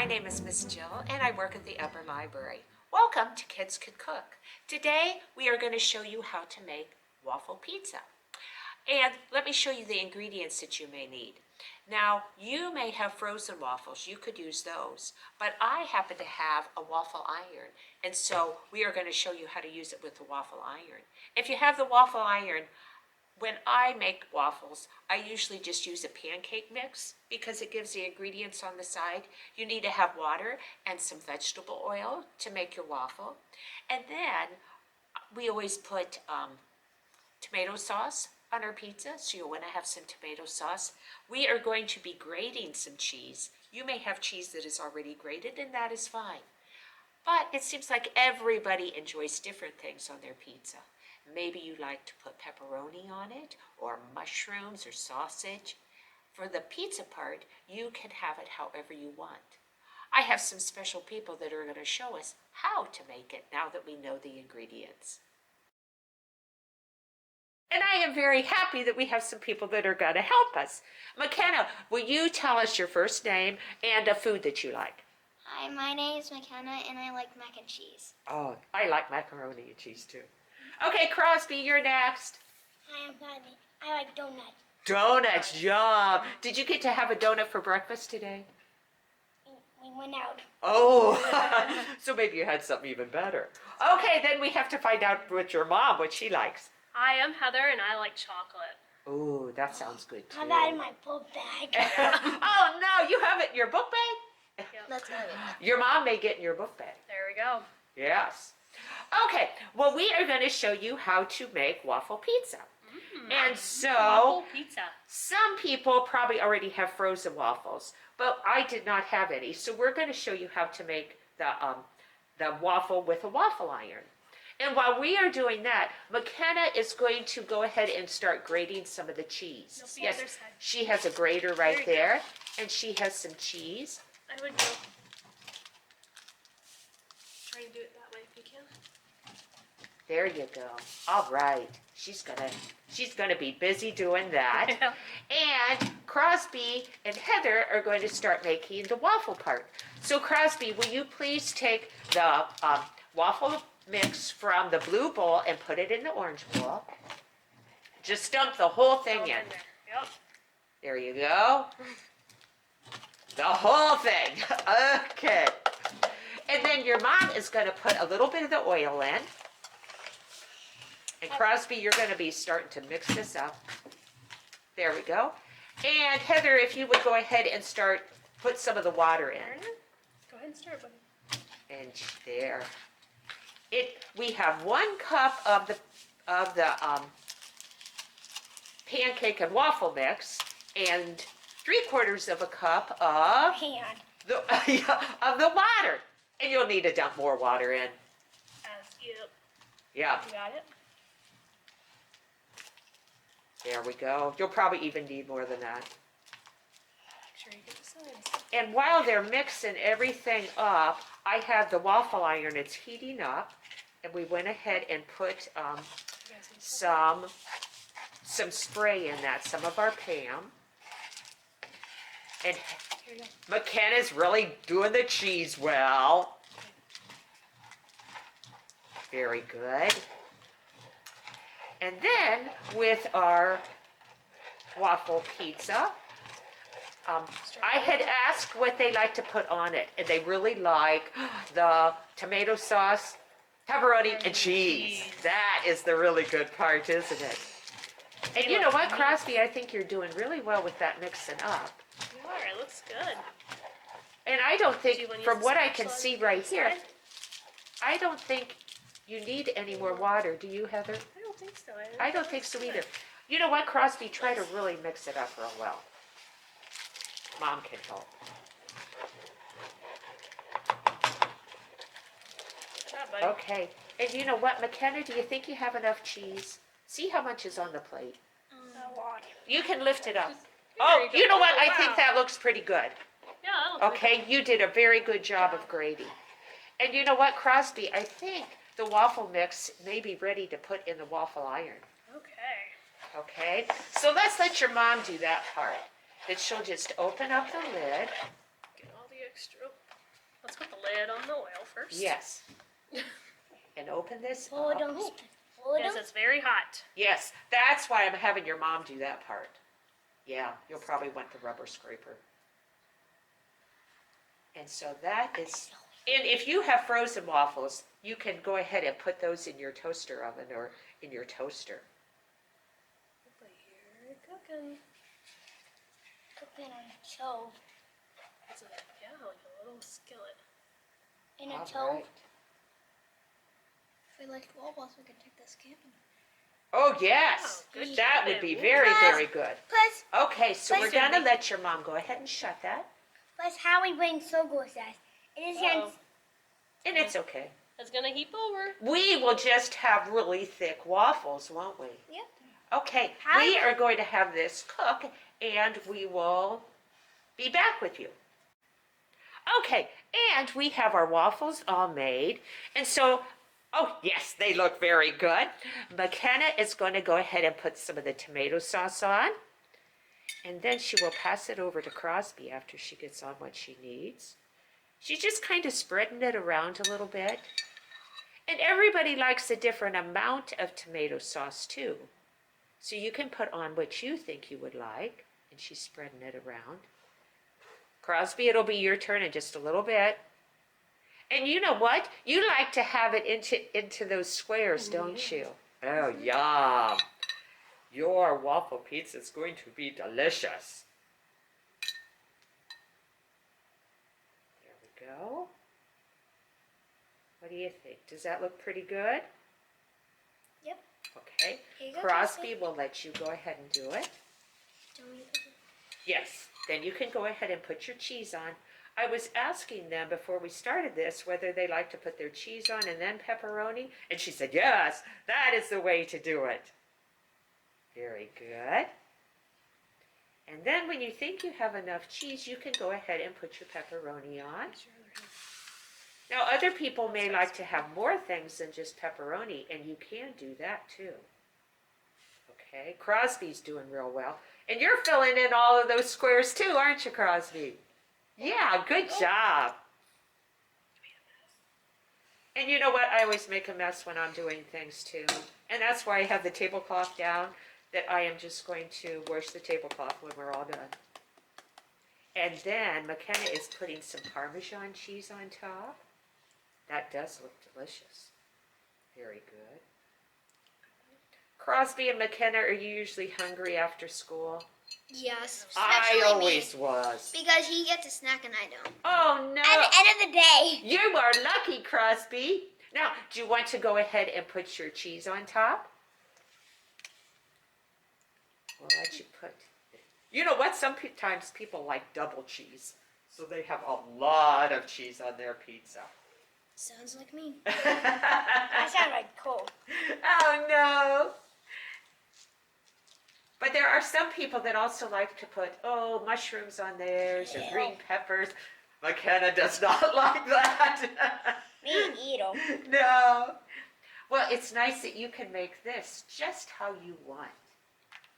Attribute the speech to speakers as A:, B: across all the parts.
A: My name is Miss Jill and I work at the Upper Library. Welcome to Kids Could Cook. Today we are going to show you how to make waffle pizza. And let me show you the ingredients that you may need. Now, you may have frozen waffles. You could use those. But I happen to have a waffle iron. And so we are going to show you how to use it with the waffle iron. If you have the waffle iron, when I make waffles, I usually just use a pancake mix because it gives the ingredients on the side. You need to have water and some vegetable oil to make your waffle. And then we always put tomato sauce on our pizza, so you'll want to have some tomato sauce. We are going to be grating some cheese. You may have cheese that is already grated, and that is fine. But it seems like everybody enjoys different things on their pizza. Maybe you like to put pepperoni on it, or mushrooms, or sausage. For the pizza part, you can have it however you want. I have some special people that are going to show us how to make it now that we know the ingredients. And I am very happy that we have some people that are going to help us. McKenna, will you tell us your first name and a food that you like?
B: Hi, my name is McKenna and I like mac and cheese.
A: Oh, I like macaroni and cheese too. Okay, Crosby, you're next.
B: Hi, I'm Bonnie. I like donuts.
A: Donuts, yum. Did you get to have a donut for breakfast today?
B: We went out.
A: Oh, so maybe you had something even better. Okay, then we have to find out with your mom what she likes.
C: Hi, I'm Heather and I like chocolate.
A: Oh, that sounds good too.
B: I have that in my book bag.
A: Oh no, you have it in your book bag?
C: Yep.
B: Let's have it.
A: Your mom may get in your book bag.
C: There we go.
A: Yes. Okay, well we are going to show you how to make waffle pizza. And so,
C: Waffle pizza.
A: some people probably already have frozen waffles, but I did not have any. So we're going to show you how to make the waffle with a waffle iron. And while we are doing that, McKenna is going to go ahead and start grating some of the cheese.
C: Nope, the
A: Yes,
C: other side.
A: she has a grater right
C: There you
A: there, and she has some cheese.
C: I would go. Try to do it that way if you can.
A: There you go. All right. She's gonna be busy doing that.
C: Yeah.
A: And Crosby and Heather are going to start making the waffle part. So Crosby, will you please take the waffle mix from the blue bowl and put it in the orange bowl? Just dump the whole thing
C: All
A: in.
C: there. Yep.
A: There you go. The whole thing. Okay. And then your mom is going to put a little bit of the oil in. And Crosby, you're going to be starting to mix this up. There we go. And Heather, if you would go ahead and put some of the water in.
C: Go ahead and start, buddy.
A: And there. We have 1 cup of the pancake and waffle mix, and 3/4 of a cup of the water. And you'll need to dump more water in.
C: Yep.
A: Yeah.
C: You got it?
A: There we go. You'll probably even need more than that.
C: Make sure you get the sides.
A: And while they're mixing everything up, I have the waffle iron. It's heating up, and we went ahead and put
C: You guys need some?
A: some spray in that, some of our Pam. And
C: Here you go.
A: McKenna's really doing the cheese well. Very good. And then with our waffle pizza, I had asked what they like to put on it, and they really like the tomato sauce, pepperoni, and cheese. That is the really good part, isn't it? And you know what, Crosby, I think you're doing really well with that mixing up.
C: You are. It looks good.
A: And I don't think,
C: Do you wanna use
A: from
C: the
A: what I can
C: spatula
A: see
C: on the
A: right here,
C: inside?
A: I don't think you need any more water. Do you, Heather?
C: I don't think so.
A: I don't think so either. You know what, Crosby? Try to really mix it up real well. Mom can help.
C: Good job, buddy.
A: Okay. And you know what, McKenna, do you think you have enough cheese? See how much is on the plate.
C: A lot.
A: You can lift it up.
C: There
A: Oh,
C: you go.
A: you know what?
C: Oh,
A: I think
C: wow.
A: that looks pretty good.
C: Yeah, that looks
A: Okay, you did a very good job of grating. And you know what, Crosby? I think the waffle mix may be ready to put in the waffle iron.
C: good. Okay.
A: Okay, so let's let your mom do that part. Then she'll just open up the lid.
C: Get all the extra. Let's put the lid on the oil first.
A: Yes. And open this
B: Hold
A: up.
B: on. Hold
C: Yes,
B: on.
C: it's very hot.
A: Yes, that's why I'm having your mom do that part. Yeah, you'll probably want the rubber scraper. And so that is, and if you have frozen waffles, you can go ahead and put those in your toaster oven or in your toaster.
C: Here, cooking.
B: Cooking on a stove.
C: It's like a little skillet.
B: In a
A: All
B: stove.
A: right.
B: If we like waffles, we can take this can.
A: Oh, yes.
C: Oh, good
A: That
C: job,
A: would be
C: Abby.
A: very, very good.
B: Plus,
A: Okay, so we're
B: Plus-
A: going to let your mom go ahead and shut that.
B: plus how we bring so good says. It is
C: Uh-oh.
A: And it's okay.
C: It's gonna heap over.
A: We will just have really thick waffles, won't we?
B: Yep.
A: Okay,
B: How
A: we
B: do-
A: are going to have this cook and we will be back with you. Okay, and we have our waffles all made. And so, oh yes, they look very good. McKenna is going to go ahead and put some of the tomato sauce on. And then she will pass it over to Crosby after she gets on what she needs. She's just kind of spreading it around a little bit. And everybody likes a different amount of tomato sauce too. So you can put on what you think you would like. And she's spreading it around. Crosby, it'll be your turn in just a little bit. And you know what? You like to have it into those squares, don't you? Oh, yum. Your waffle pizza is going to be delicious. There we go. What do you think? Does that look pretty good?
B: Yep.
A: Okay.
B: Here you go,
A: Crosby will let you go ahead and do it. Yes. Then you can go ahead and put your cheese on. I was asking them before we started this whether they like to put their cheese on and then pepperoni, and she said, yes, that is the way to do it. Very good. And then when you think you have enough cheese, you can go ahead and put your pepperoni on. Now, other people may like to have more things than just pepperoni, and you can do that too. Okay, Crosby's doing real well. And you're filling in all of those squares too, aren't you, Crosby? Yeah, good job. And you know what? I always make a mess when I'm doing things too. And that's why I have the tablecloth down, that I am just going to wash the tablecloth when we're all done. And then McKenna is putting some Parmesan cheese on top. That does look delicious. Very good. Crosby and McKenna, are you usually hungry after school?
B: Yes.
A: I
B: especially
A: always
B: me,
A: was.
B: because he gets a snack and I don't.
A: Oh no!
B: At the end of the day.
A: You are lucky, Crosby. Now, do you want to go ahead and put your cheese on top? We'll let you put. You know what? Sometimes people like double cheese, so they have a lot of cheese on their pizza.
B: Sounds like me. I sound like Cole.
A: Oh no! But there are some people that also like to put, mushrooms on theirs or green peppers. McKenna does not like that.
B: Me eat them.
A: No. Well, it's nice that you can make this just how you want.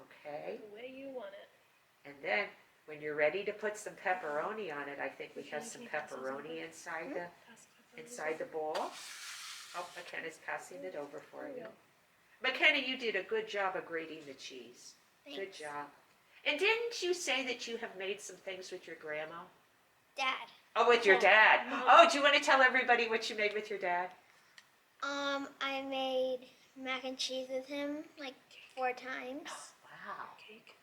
A: Okay?
C: The way you want it.
A: And then when you're ready to put some pepperoni on it, I think we have some pepperoni inside the bowl. Oh, McKenna's passing it over for you. McKenna, you did a good job of grating the cheese.
B: Thanks.
A: Good job. And didn't you say that you have made some things with your grandma?
B: Dad.
A: Oh, with your dad. Oh, do you want to tell everybody what you made with your dad?
B: I made mac and cheese with him like 4 times.
A: Wow.
C: Cake.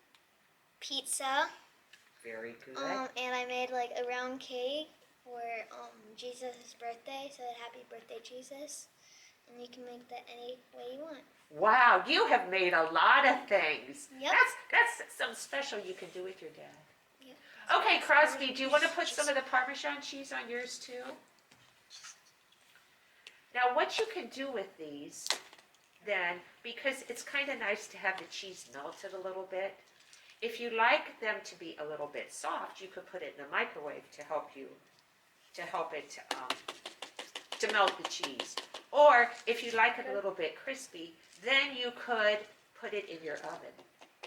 B: Pizza.
A: Very good.
B: And I made like a round cake for Jesus' birthday. So happy birthday, Jesus. And you can make that any way you want.
A: Wow, you have made a lot of things.
B: Yep.
A: That's something special you can do with your dad.
B: Yep.
A: Okay, Crosby, do you want to put some of the Parmesan cheese on yours too? Now, what you can do with these, then, because it's kind of nice to have the cheese melted a little bit, if you like them to be a little bit soft, you could put it in the microwave to help it to melt the cheese. Or if you like it a little bit crispy, then you could put it in your oven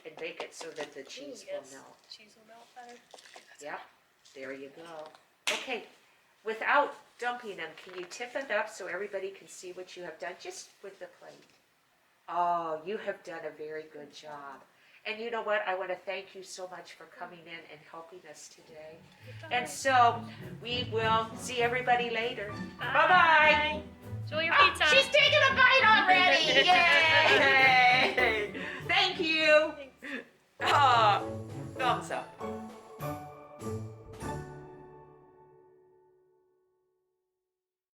A: and bake it so that the cheese will melt.
C: Cheese will melt better.
A: Yeah, there you go. Okay, without dumping them, can you tip it up so everybody can see what you have done, just with the plate? Oh, you have done a very good job. And you know what? I want to thank you so much for coming in and helping us today. And so we will see everybody later. Bye-bye.
C: Enjoy your
A: Oh,
C: pizza.
A: she's taking a bite already. Yay!